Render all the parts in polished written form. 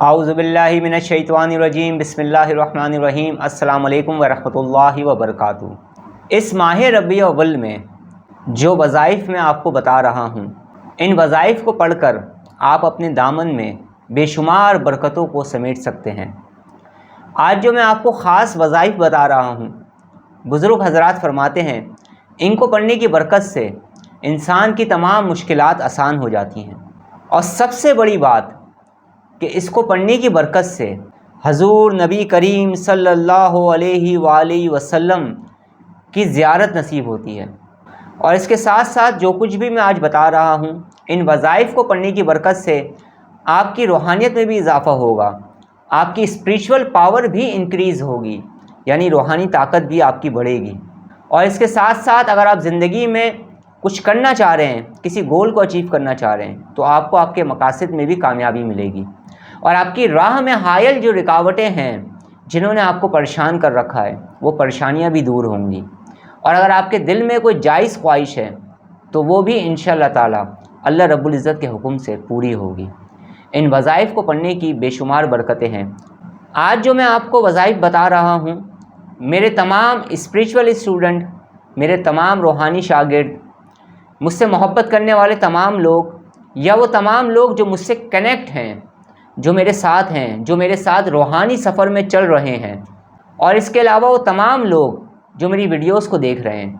اعوذ باللہ من الشیطان الرجیم بسم اللہ الرحمن الرحیم السلام علیکم ورحمۃ اللہ وبرکاتہ۔ اس ماہ ربیع الاول میں جو وظائف میں آپ کو بتا رہا ہوں، ان وظائف کو پڑھ کر آپ اپنے دامن میں بے شمار برکتوں کو سمیٹ سکتے ہیں۔ آج جو میں آپ کو خاص وظائف بتا رہا ہوں، بزرگ حضرات فرماتے ہیں ان کو پڑھنے کی برکت سے انسان کی تمام مشکلات آسان ہو جاتی ہیں، اور سب سے بڑی بات کہ اس کو پڑھنے کی برکت سے حضور نبی کریم صلی اللہ علیہ وآلہ وسلم کی زیارت نصیب ہوتی ہے۔ اور اس کے ساتھ ساتھ جو کچھ بھی میں آج بتا رہا ہوں، ان وظائف کو پڑھنے کی برکت سے آپ کی روحانیت میں بھی اضافہ ہوگا، آپ کی اسپریچول پاور بھی انکریز ہوگی، یعنی روحانی طاقت بھی آپ کی بڑھے گی۔ اور اس کے ساتھ ساتھ اگر آپ زندگی میں کچھ کرنا چاہ رہے ہیں، کسی گول کو اچیو کرنا چاہ رہے ہیں، تو آپ کو آپ کے مقاصد میں بھی کامیابی ملے گی، اور آپ کی راہ میں حائل جو رکاوٹیں ہیں جنہوں نے آپ کو پریشان کر رکھا ہے، وہ پریشانیاں بھی دور ہوں گی۔ اور اگر آپ کے دل میں کوئی جائز خواہش ہے تو وہ بھی انشاءاللہ تعالی اللہ رب العزت کے حکم سے پوری ہوگی۔ ان وظائف کو پڑھنے کی بے شمار برکتیں ہیں۔ آج جو میں آپ کو وظائف بتا رہا ہوں، میرے تمام اسپریچول اسٹوڈنٹ، میرے تمام روحانی شاگرد، مجھ سے محبت کرنے والے تمام لوگ، یا وہ تمام لوگ جو مجھ سے کنیکٹ ہیں، جو میرے ساتھ ہیں، جو میرے ساتھ روحانی سفر میں چل رہے ہیں، اور اس کے علاوہ وہ تمام لوگ جو میری ویڈیوز کو دیکھ رہے ہیں،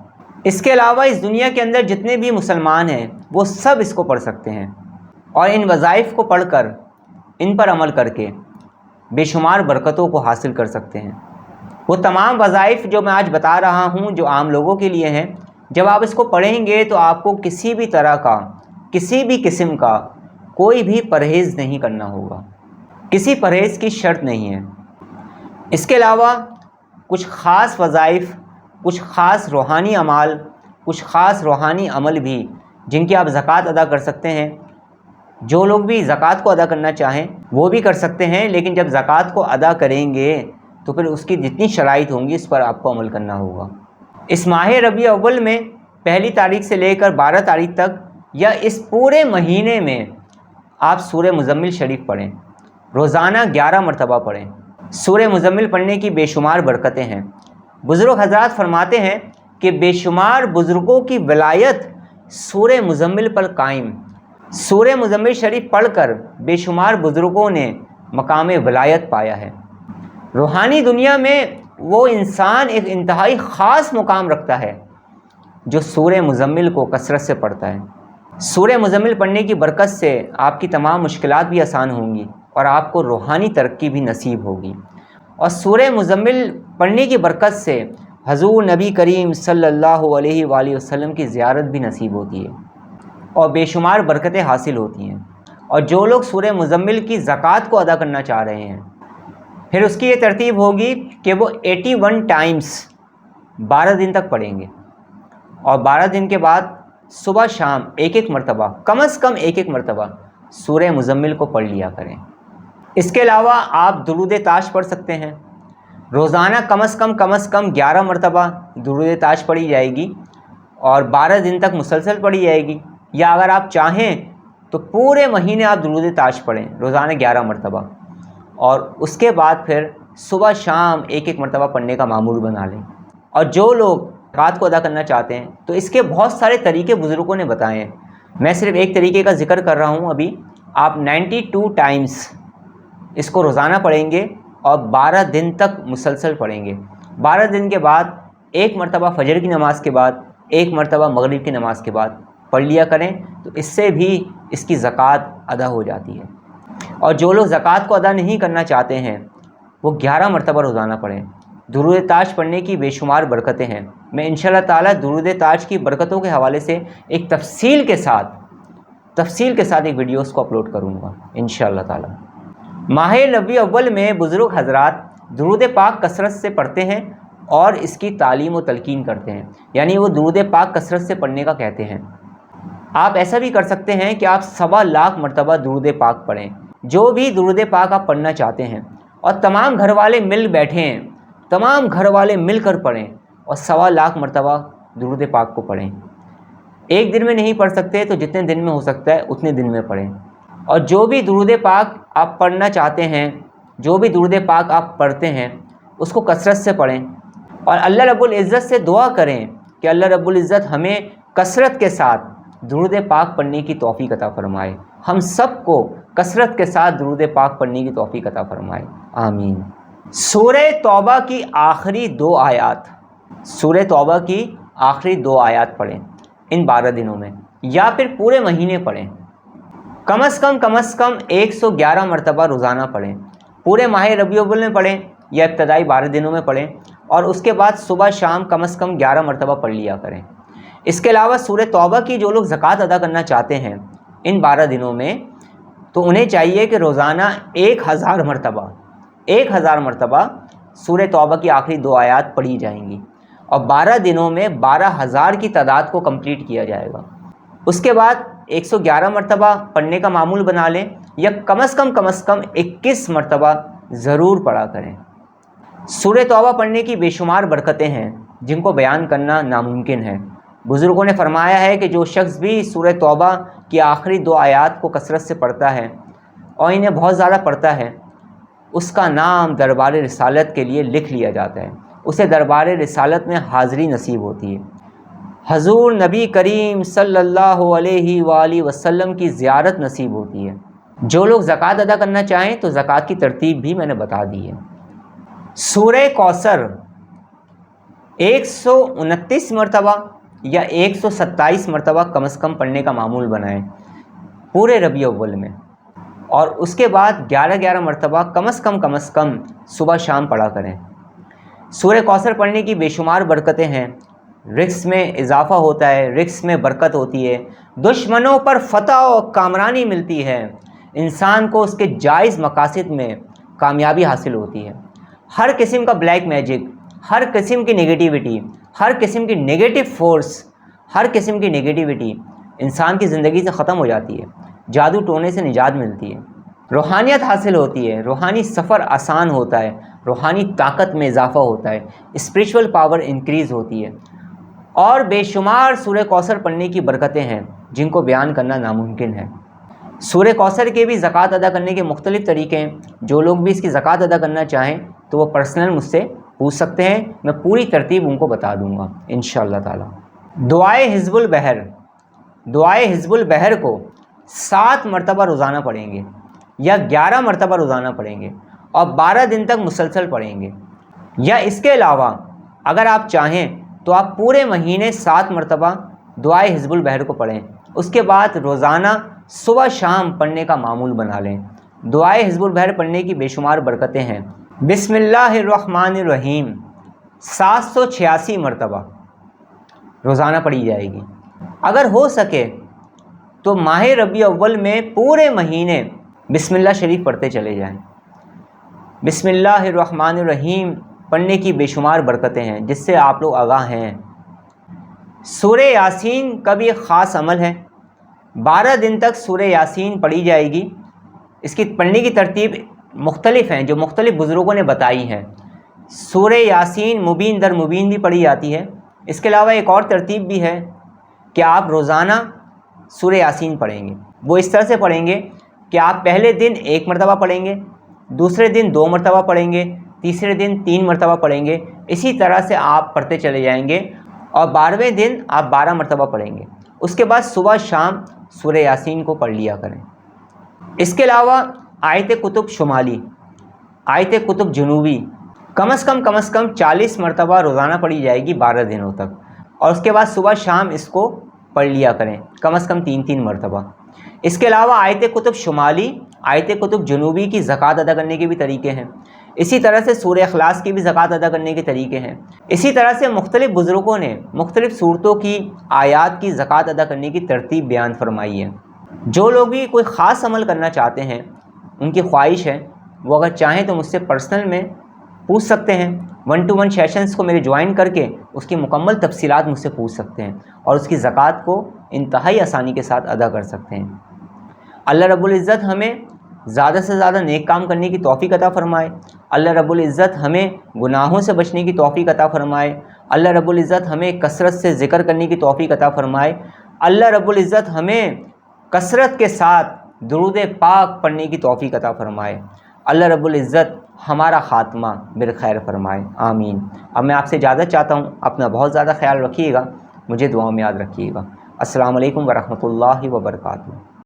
اس کے علاوہ اس دنیا کے اندر جتنے بھی مسلمان ہیں وہ سب اس کو پڑھ سکتے ہیں، اور ان وظائف کو پڑھ کر، ان پر عمل کر کے بے شمار برکتوں کو حاصل کر سکتے ہیں۔ وہ تمام وظائف جو میں آج بتا رہا ہوں جو عام لوگوں کے لیے ہیں، جب آپ اس کو پڑھیں گے تو آپ کو کسی بھی طرح کا، کسی بھی قسم کا کوئی بھی پرہیز نہیں کرنا ہوگا، کسی پرہیز کی شرط نہیں ہے۔ اس کے علاوہ کچھ خاص وظائف، کچھ خاص روحانی اعمال، کچھ خاص روحانی عمل بھی جن کی آپ زکوٰۃ ادا کر سکتے ہیں۔ جو لوگ بھی زکوٰۃ کو ادا کرنا چاہیں وہ بھی کر سکتے ہیں، لیکن جب زکوٰۃ کو ادا کریں گے تو پھر اس کی جتنی شرائط ہوں گی اس پر آپ کو عمل کرنا ہوگا۔ اس ماہ ربیع الاول میں پہلی تاریخ سے لے کر 12 تاریخ تک، یا اس پورے مہینے میں آپ سورہ مزمل شریف پڑھیں، روزانہ 11 مرتبہ پڑھیں۔ سورہ مزمل پڑھنے کی بے شمار برکتیں ہیں۔ بزرگ حضرات فرماتے ہیں کہ بے شمار بزرگوں کی ولایت سورہ مزمل پر قائم۔ سورہ مزمل شریف پڑھ کر بے شمار بزرگوں نے مقام ولایت پایا ہے۔ روحانی دنیا میں وہ انسان ایک انتہائی خاص مقام رکھتا ہے جو سورہ مزمل کو کثرت سے پڑھتا ہے۔ سورہ مزمل پڑھنے کی برکت سے آپ کی تمام مشکلات بھی آسان ہوں گی، اور آپ کو روحانی ترقی بھی نصیب ہوگی۔ اور سورہ مزمل پڑھنے کی برکت سے حضور نبی کریم صلی اللہ علیہ وآلہ وسلم کی زیارت بھی نصیب ہوتی ہے، اور بے شمار برکتیں حاصل ہوتی ہیں۔ اور جو لوگ سورہ مزمل کی زکوٰۃ کو ادا کرنا چاہ رہے ہیں، پھر اس کی یہ ترتیب ہوگی کہ وہ 81 ٹائمز 12 دن تک پڑھیں گے، اور 12 دن کے بعد صبح شام ایک مرتبہ، کم از کم ایک مرتبہ سورہ مزمل کو پڑھ لیا کریں۔ اس کے علاوہ آپ درود تاج پڑھ سکتے ہیں۔ روزانہ کم از کم 11 مرتبہ درود تاج پڑھی جائے گی، اور 12 دن تک مسلسل پڑھی جائے گی، یا اگر آپ چاہیں تو پورے مہینے آپ درود تاج پڑھیں روزانہ 11 مرتبہ، اور اس کے بعد پھر صبح شام ایک مرتبہ پڑھنے کا معمول بنا لیں۔ اور جو لوگ زکوٰۃ کو ادا کرنا چاہتے ہیں تو اس کے بہت سارے طریقے بزرگوں نے بتائے ہیں، میں صرف ایک طریقے کا ذکر کر رہا ہوں ابھی۔ آپ 92 ٹائمز اس کو روزانہ پڑھیں گے، اور 12 دن تک مسلسل پڑھیں گے۔ 12 دن کے بعد ایک مرتبہ فجر کی نماز کے بعد، ایک مرتبہ مغرب کی نماز کے بعد پڑھ لیا کریں، تو اس سے بھی اس کی زکوٰۃ ادا ہو جاتی ہے۔ اور جو لوگ زکوٰۃ کو ادا نہیں کرنا چاہتے ہیں وہ 11 مرتبہ روزانہ پڑھیں۔ درود تاج پڑھنے کی بے شمار برکتیں ہیں۔ میں انشاءاللہ تعالیٰ درود تاج کی برکتوں کے حوالے سے ایک تفصیل کے ساتھ ایک ویڈیوز کو اپلوڈ کروں گا انشاءاللہ تعالیٰ۔ ماہ ربیع الاول میں بزرگ حضرات درود پاک کثرت سے پڑھتے ہیں اور اس کی تعلیم و تلقین کرتے ہیں، یعنی وہ درود پاک کثرت سے پڑھنے کا کہتے ہیں۔ آپ ایسا بھی کر سکتے ہیں کہ آپ 1.25 لاکھ مرتبہ درود پاک پڑھیں۔ جو بھی درود پاک آپ پڑھنا چاہتے ہیں، اور تمام گھر والے مل بیٹھے ہیں، تمام گھر والے مل کر پڑھیں، اور 1.25 لاکھ مرتبہ درود پاک کو پڑھیں۔ ایک دن میں نہیں پڑھ سکتے تو جتنے دن میں ہو سکتا ہے اتنے دن میں پڑھیں۔ اور جو بھی درود پاک آپ پڑھنا چاہتے ہیں، جو بھی درود پاک آپ پڑھتے ہیں اس کو کثرت سے پڑھیں، اور اللہ رب العزت سے دعا کریں کہ اللہ رب العزت ہمیں کثرت کے ساتھ درود پاک پڑھنے کی توفیق عطا فرمائے، ہم سب کو کثرت کے ساتھ درود پاک پڑھنے کی توفیق عطا فرمائے، آمین۔ سورہ توبہ کی آخری 2 آیات، سورہ توبہ کی آخری 2 آیات پڑھیں ان 12 دنوں میں، یا پھر پورے مہینے پڑھیں، کم از کم 111 مرتبہ روزانہ پڑھیں، پورے ماہ ربیع الاول میں پڑھیں یا ابتدائی 12 دنوں میں پڑھیں، اور اس کے بعد صبح شام کم از کم 11 مرتبہ پڑھ لیا کریں۔ اس کے علاوہ سورہ توبہ کی جو لوگ زکوٰۃ ادا کرنا چاہتے ہیں ان 12 دنوں میں، تو انہیں چاہیے کہ روزانہ 1000 مرتبہ سورہ توبہ کی آخری 2 آیات پڑھی جائیں گی، اور 12 دنوں میں 12,000 کی تعداد کو کمپلیٹ کیا جائے گا۔ اس کے بعد 111 مرتبہ پڑھنے کا معمول بنا لیں، یا کم از کم 21 مرتبہ ضرور پڑھا کریں۔ سورہ توبہ پڑھنے کی بے شمار برکتیں ہیں جن کو بیان کرنا ناممکن ہے۔ بزرگوں نے فرمایا ہے کہ جو شخص بھی سورہ توبہ کی آخری 2 آیات کو کثرت سے پڑھتا ہے اور انہیں بہت زیادہ پڑھتا ہے، اس کا نام دربار رسالت کے لیے لکھ لیا جاتا ہے، اسے دربار رسالت میں حاضری نصیب ہوتی ہے، حضور نبی کریم صلی اللہ علیہ وآلہ وسلم کی زیارت نصیب ہوتی ہے۔ جو لوگ زکوٰۃ ادا کرنا چاہیں تو زکوٰۃ کی ترتیب بھی میں نے بتا دی ہے۔ سورہ کوثر 129 مرتبہ یا 127 مرتبہ کم از کم پڑھنے کا معمول بنائیں پورے ربیع الاول میں، اور اس کے بعد 11 مرتبہ کم از کم صبح شام پڑھا کریں۔ سورہ کوثر پڑھنے کی بے شمار برکتیں ہیں، رزق میں اضافہ ہوتا ہے، رزق میں برکت ہوتی ہے، دشمنوں پر فتح و کامرانی ملتی ہے، انسان کو اس کے جائز مقاصد میں کامیابی حاصل ہوتی ہے، ہر قسم کا بلیک میجک، ہر قسم کی نگیٹیوٹی، ہر قسم کی نگیٹو فورس، ہر قسم کی نگیٹیوٹی انسان کی زندگی سے ختم ہو جاتی ہے، جادو ٹونے سے نجات ملتی ہے، روحانیت حاصل ہوتی ہے، روحانی سفر آسان ہوتا ہے، روحانی طاقت میں اضافہ ہوتا ہے، اسپریچول پاور انکریز ہوتی ہے، اور بے شمار سورہ کوثر پڑھنے کی برکتیں ہیں جن کو بیان کرنا ناممکن ہے۔ سورہ کوثر کے بھی زکوٰۃ ادا کرنے کے مختلف طریقے ہیں، جو لوگ بھی اس کی زکوٰۃ ادا کرنا چاہیں تو وہ پرسنل مجھ سے پوچھ سکتے ہیں، میں پوری ترتیب ان کو بتا دوں گا انشاءاللہ تعالی۔ دعائے حزب البحر، دعائے حزب البحر کو 7 مرتبہ روزانہ پڑھیں گے یا 11 مرتبہ روزانہ پڑھیں گے، اور 12 دن تک مسلسل پڑھیں گے، یا اس کے علاوہ اگر آپ چاہیں تو آپ پورے مہینے 7 مرتبہ دعائے حزب البحر کو پڑھیں، اس کے بعد روزانہ صبح شام پڑھنے کا معمول بنا لیں۔ دعائے حزب البحر پڑھنے کی بے شمار برکتیں ہیں۔ بسم اللہ الرحمن الرحیم 786 مرتبہ روزانہ پڑھی جائے گی۔ اگر ہو سکے تو ماہ ربیع الاول میں پورے مہینے بسم اللہ شریف پڑھتے چلے جائیں۔ بسم اللہ الرحمن الرحیم پڑھنے کی بے شمار برکتیں ہیں جس سے آپ لوگ آگاہ ہیں۔ سورہ یاسین کا بھی ایک خاص عمل ہے، 12 دن تک سورہ یاسین پڑھی جائے گی۔ اس کی پڑھنے کی ترتیب مختلف ہیں جو مختلف بزرگوں نے بتائی ہیں۔ سورہ یاسین مبین در مبین بھی پڑھی جاتی ہے۔ اس کے علاوہ ایک اور ترتیب بھی ہے کہ آپ روزانہ سورہ یاسین پڑھیں گے، وہ اس طرح سے پڑھیں گے کہ آپ پہلے دن 1 مرتبہ پڑھیں گے، دوسرے دن 2 مرتبہ پڑھیں گے، تیسرے دن 3 مرتبہ پڑھیں گے، اسی طرح سے آپ پڑھتے چلے جائیں گے، اور 12ویں دن آپ 12 مرتبہ پڑھیں گے۔ اس کے بعد صبح شام سورہ یاسین کو پڑھ لیا کریں۔ اس کے علاوہ آیت کتب شمالی، آیت کتب جنوبی کم از کم 40 مرتبہ روزانہ پڑھی جائے گی 12 دنوں تک، اور اس کے بعد صبح شام اس کو پڑھ لیا کریں کم از کم 3 مرتبہ۔ اس کے علاوہ آیت کتب شمالی، آیت کتب جنوبی کی زکوٰۃ ادا کرنے کے بھی طریقے ہیں۔ اسی طرح سے سورہ اخلاص کی بھی زکوٰۃ ادا کرنے کے طریقے ہیں۔ اسی طرح سے مختلف بزرگوں نے مختلف صورتوں کی آیات کی زکوٰۃ ادا کرنے کی ترتیب بیان فرمائی ہے۔ جو لوگ بھی کوئی خاص عمل کرنا چاہتے ہیں، ان کی خواہش ہے وہ اگر چاہیں تو مجھ سے پرسنل میں پوچھ سکتے ہیں، 1 to 1 سیشنز کو میرے جوائن کر کے اس کی مکمل تفصیلات مجھ سے پوچھ سکتے ہیں، اور اس کی زکوٰۃ کو انتہائی آسانی کے ساتھ ادا کر سکتے ہیں۔ اللہ رب العزت ہمیں زیادہ سے زیادہ نیک کام کرنے کی توفیق عطا فرمائے، اللہ رب العزت ہمیں گناہوں سے بچنے کی توفیق عطا فرمائے، اللہ رب العزت ہمیں کثرت سے ذکر کرنے کی توفیق عطا فرمائے، اللہ رب العزت ہمیں کثرت کے ساتھ درود پاک پڑھنے کی توفیق عطا فرمائے۔ اللہ رب العزت ہمارا خاتمہ بالخیر فرمائے، آمین۔ اب میں آپ سے اجازت چاہتا ہوں، اپنا بہت زیادہ خیال رکھیے گا، مجھے دعاؤں میں یاد رکھیے گا۔ السلام علیکم ورحمۃ اللہ وبرکاتہ۔